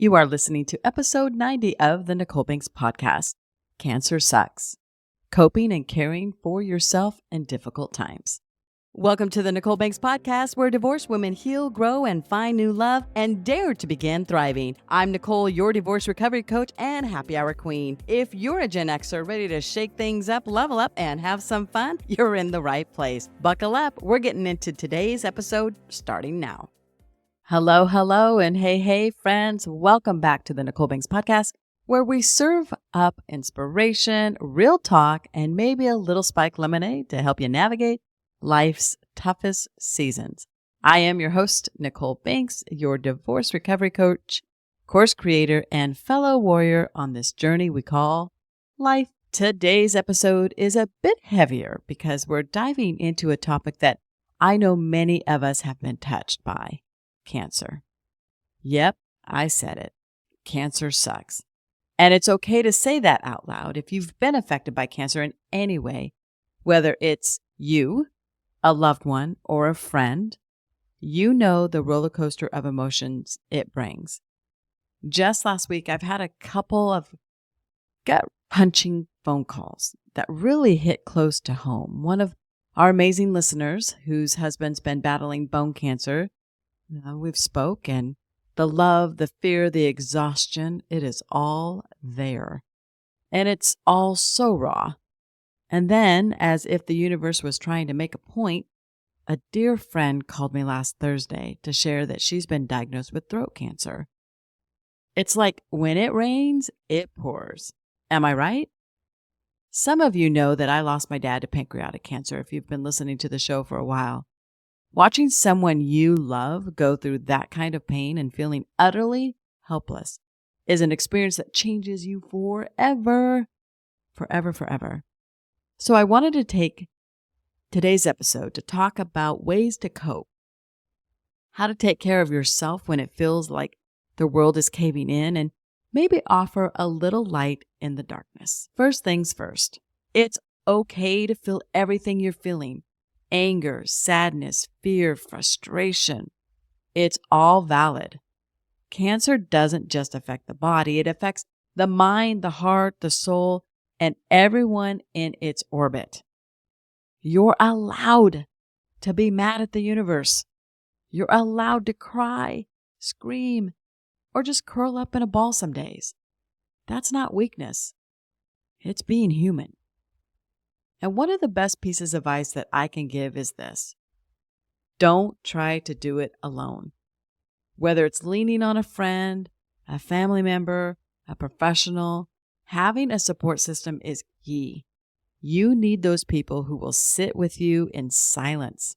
You are listening to episode 90 of the Nicole Banks podcast, Cancer Sucks, Coping and Caring for Yourself in Difficult Times. Welcome to the Nicole Banks podcast, where divorced women heal, grow, and find new love and dare to begin thriving. I'm Nicole, your divorce recovery coach and happy hour queen. If you're a Gen Xer ready to shake things up, level up, and have some fun, you're in the right place. Buckle up. We're getting into today's episode starting now. Hello, and hey, friends. Welcome back to the Nicole Banks podcast, where we serve up inspiration, real talk, and maybe a little spiked lemonade to help you navigate life's toughest seasons. I am your host, Nicole Banks, your divorce recovery coach, course creator, and fellow warrior on this journey we call life. Today's episode is a bit heavier because we're diving into a topic that I know many of us have been touched by: cancer. Yep, I said it. Cancer sucks. And it's okay to say that out loud if you've been affected by cancer in any way, whether it's you, a loved one, or a friend. You know the roller coaster of emotions it brings. Just last week, I've had a couple of gut-punching phone calls that really hit close to home. One of our amazing listeners, whose husband's been battling bone cancer, we've spoke, and the love, the fear, the exhaustion, it is all there. And it's all so raw. And then, as if the universe was trying to make a point, a dear friend called me last Thursday to share that she's been diagnosed with throat cancer. It's like when it rains, it pours. Am I right? Some of you know that I lost my dad to pancreatic cancer if you've been listening to the show for a while. Watching someone you love go through that kind of pain and feeling utterly helpless is an experience that changes you forever. So I wanted to take today's episode to talk about ways to cope, how to take care of yourself when it feels like the world is caving in, and maybe offer a little light in the darkness. First things first, it's okay to feel everything you're feeling: anger, sadness, fear, frustration. It's all valid. Cancer doesn't just affect the body, it affects the mind, the heart, the soul, and everyone in its orbit. You're allowed to be mad at the universe. You're allowed to cry, scream, or just curl up in a ball some days. That's not weakness. It's being human. And one of the best pieces of advice that I can give is this: don't try to do it alone. Whether it's leaning on a friend, a family member, a professional, having a support system is key. You need those people who will sit with you in silence,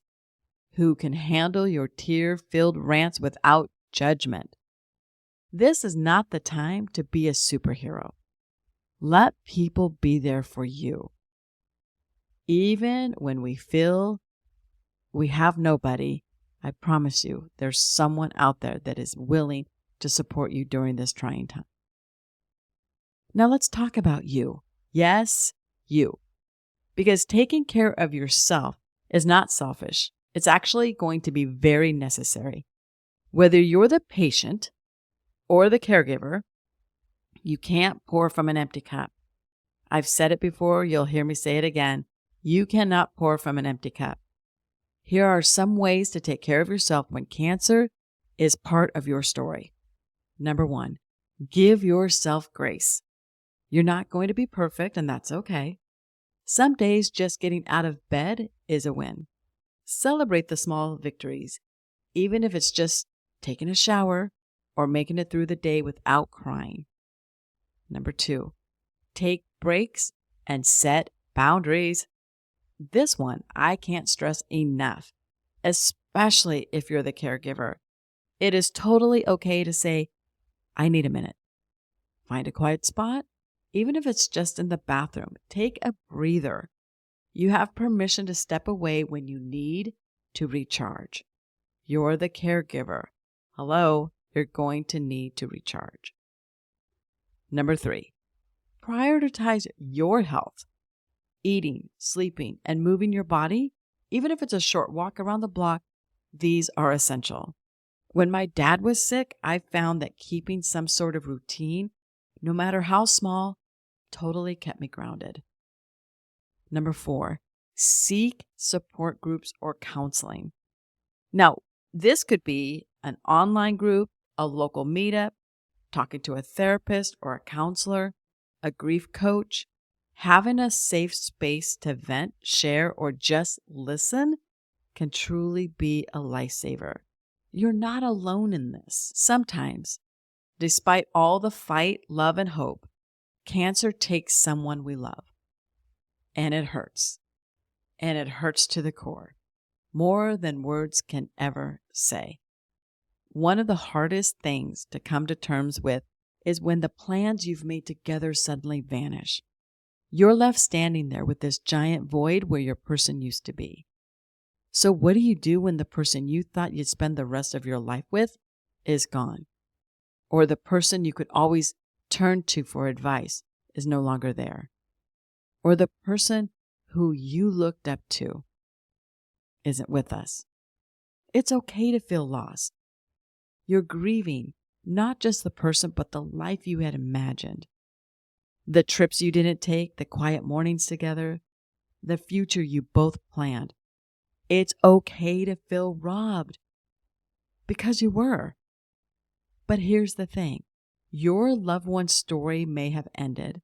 who can handle your tear-filled rants without judgment. This is not the time to be a superhero. Let people be there for you. Even when we feel we have nobody, I promise you, there's someone out there that is willing to support you during this trying time. Now let's talk about you. Yes, you. Because taking care of yourself is not selfish. It's actually going to be very necessary. Whether you're the patient or the caregiver, you can't pour from an empty cup. I've said it before, you'll hear me say it again. You cannot pour from an empty cup. Here are some ways to take care of yourself when cancer is part of your story. Number 1, give yourself grace. You're not going to be perfect, and that's okay. Some days just getting out of bed is a win. Celebrate the small victories, even if it's just taking a shower or making it through the day without crying. Number 2, take breaks and set boundaries. This one I can't stress enough, especially if you're the caregiver. It is totally okay to say, I need a minute. Find a quiet spot, even if it's just in the bathroom. Take a breather. You have permission to step away when you need to recharge. You're the caregiver. Hello, you're going to need to recharge. Number 3, prioritize your health. Eating, sleeping, and moving your body, even if it's a short walk around the block, these are essential. When my dad was sick, I found that keeping some sort of routine, no matter how small, totally kept me grounded. Number 4, seek support groups or counseling. Now, this could be an online group, a local meetup, talking to a therapist or a counselor, a grief coach. Having a safe space to vent, share, or just listen can truly be a lifesaver. You're not alone in this. Sometimes, despite all the fight, love, and hope, cancer takes someone we love. And it hurts. And it hurts to the core, more than words can ever say. One of the hardest things to come to terms with is when the plans you've made together suddenly vanish. You're left standing there with this giant void where your person used to be. So what do you do when the person you thought you'd spend the rest of your life with is gone? Or the person you could always turn to for advice is no longer there? Or the person who you looked up to isn't with us? It's okay to feel lost. You're grieving not just the person, but the life you had imagined. The trips you didn't take, the quiet mornings together, the future you both planned. It's okay to feel robbed because you were. But here's the thing. Your loved one's story may have ended,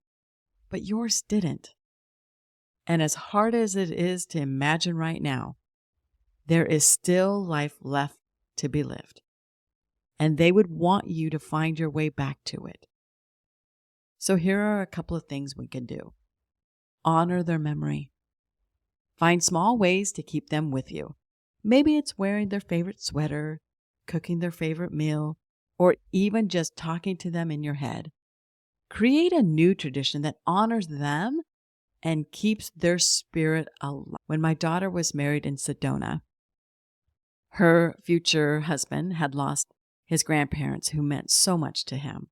but yours didn't. And as hard as it is to imagine right now, there is still life left to be lived. And they would want you to find your way back to it. So here are a couple of things we can do. Honor their memory. Find small ways to keep them with you. Maybe it's wearing their favorite sweater, cooking their favorite meal, or even just talking to them in your head. Create a new tradition that honors them and keeps their spirit alive. When my daughter was married in Sedona, her future husband had lost his grandparents who meant so much to him.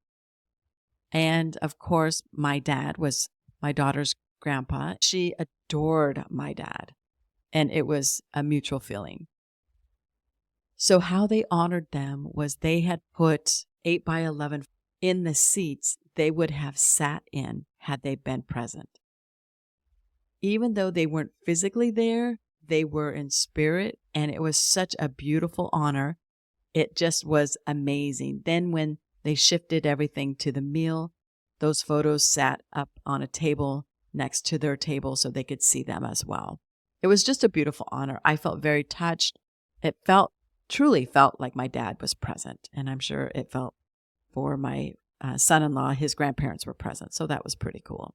And of course, my dad was my daughter's grandpa. She adored my dad, and it was a mutual feeling. So how they honored them was they had put 8x11 in the seats they would have sat in had they been present. Even though they weren't physically there, they were in spirit, and it was such a beautiful honor. It just was amazing. Then when they shifted everything to the meal, those photos sat up on a table next to their table so they could see them as well. It was just a beautiful honor. I felt very touched. It truly felt like my dad was present, and I'm sure it felt for my son-in-law, his grandparents were present, so that was pretty cool.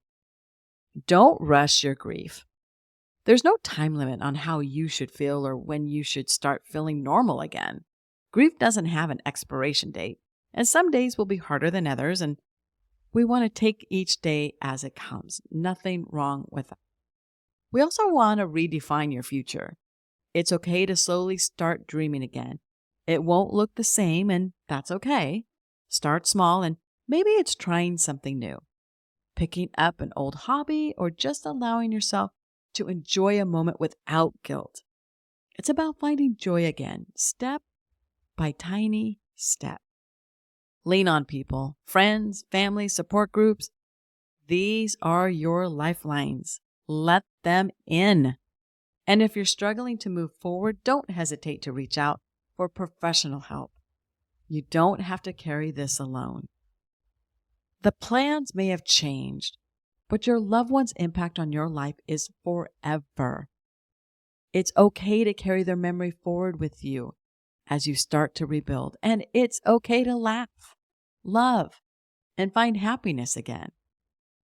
Don't rush your grief. There's no time limit on how you should feel or when you should start feeling normal again. Grief doesn't have an expiration date, and some days will be harder than others, and we want to take each day as it comes. Nothing wrong with that. We also want to redefine your future. It's okay to slowly start dreaming again. It won't look the same, and that's okay. Start small, and maybe it's trying something new, picking up an old hobby, or just allowing yourself to enjoy a moment without guilt. It's about finding joy again, step by tiny step. Lean on people, friends, family, support groups. These are your lifelines. Let them in. And if you're struggling to move forward, don't hesitate to reach out for professional help. You don't have to carry this alone. The plans may have changed, but your loved one's impact on your life is forever. It's okay to carry their memory forward with you as you start to rebuild. And it's okay to laugh, love, and find happiness again.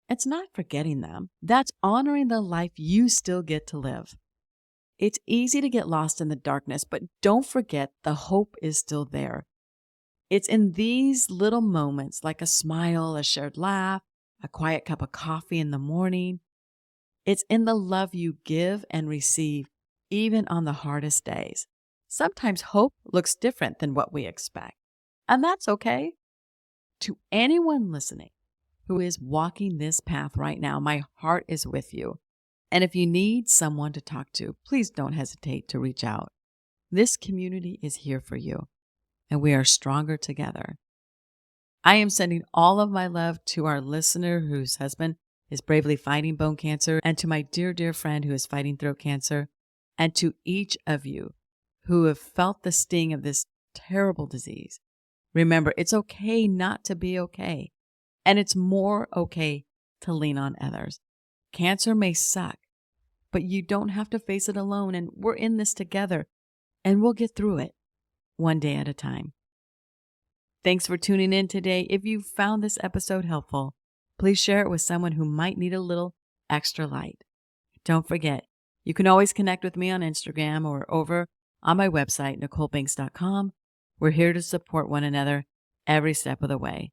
It's not forgetting them. That's honoring the life you still get to live. It's easy to get lost in the darkness, but don't forget the hope is still there. It's in these little moments, like a smile, a shared laugh, a quiet cup of coffee in the morning. It's in the love you give and receive, even on the hardest days. Sometimes hope looks different than what we expect, and that's okay. To anyone listening who is walking this path right now, my heart is with you. And if you need someone to talk to, please don't hesitate to reach out. This community is here for you. and we are stronger together. I am sending all of my love to our listener whose husband is bravely fighting bone cancer, and to my dear, dear friend who is fighting throat cancer, and to each of you who have felt the sting of this terrible disease. Remember, it's okay not to be okay, and it's more okay to lean on others. Cancer may suck, but you don't have to face it alone, and we're in this together, and we'll get through it one day at a time. Thanks for tuning in today. If you found this episode helpful, please share it with someone who might need a little extra light. Don't forget, you can always connect with me on Instagram or over on my website, NicoleBanks.com. We're here to support one another every step of the way.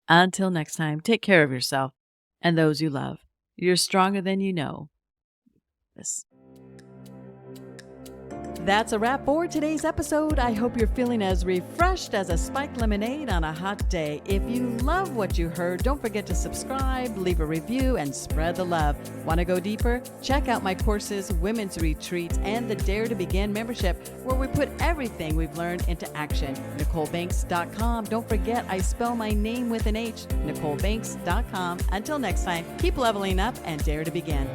Until next time, take care of yourself and those you love. You're stronger than you know. That's a wrap for today's episode. I hope you're feeling as refreshed as a spiked lemonade on a hot day. If you love what you heard, don't forget to subscribe, leave a review, and spread the love. Want to go deeper? Check out my courses, women's retreats, and the Dare to Begin membership, where we put everything we've learned into action. NicoleBanks.com. Don't forget, I spell my name with an H. NicoleBanks.com. Until next time, keep leveling up and dare to begin.